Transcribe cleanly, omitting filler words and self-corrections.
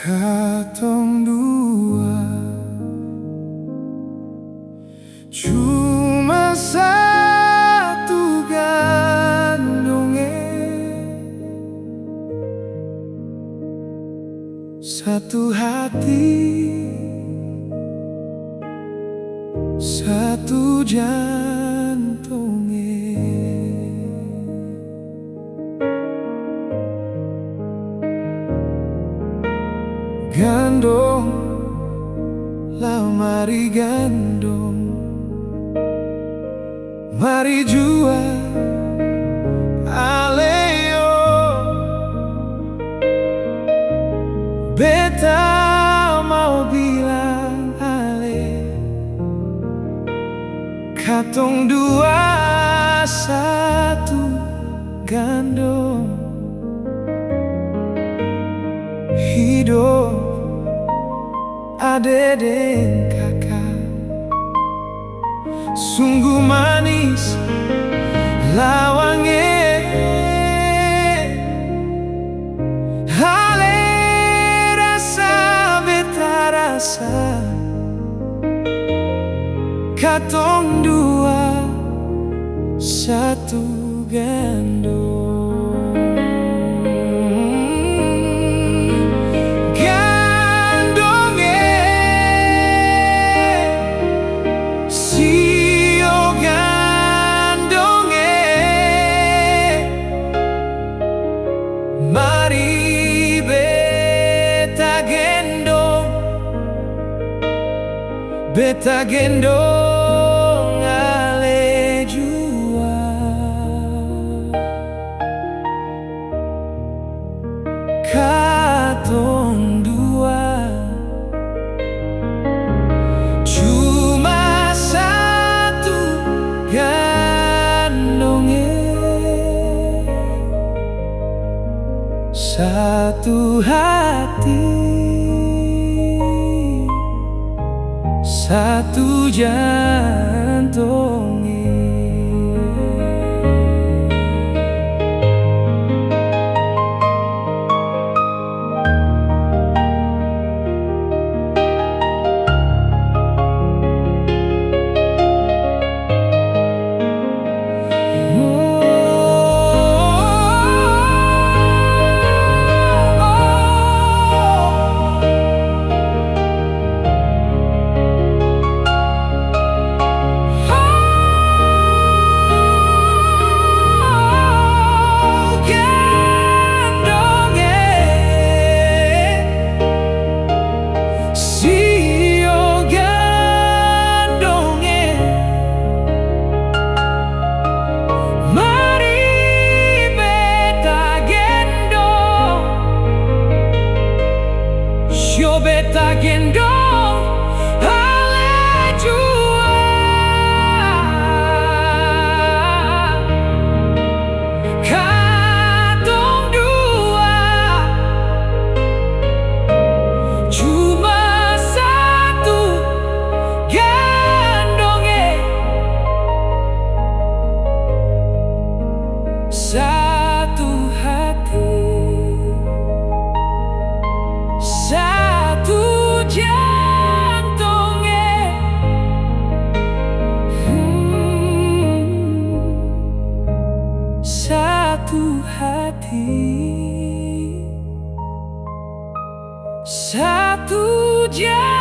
Katong dua cuma satu gandongnya, satu hati, satu jantungnya. Gandong, lah mari gandong, mari jua aleo. Beta mau bilang ale, katong dua satu gandong. Hidup ade dan kakak sungguh manis lawangnya. Ale rasa beta rasa, katong dua satu gandong. Mari beta gendong ale jua. Katong dua cuma satu gandongnya, satu hati, satu jantungnya. Beta gendong ale jua. Katong dua cuma satu gandongnya, satu hati, satu jantungnya. Satu hati, satu jantung.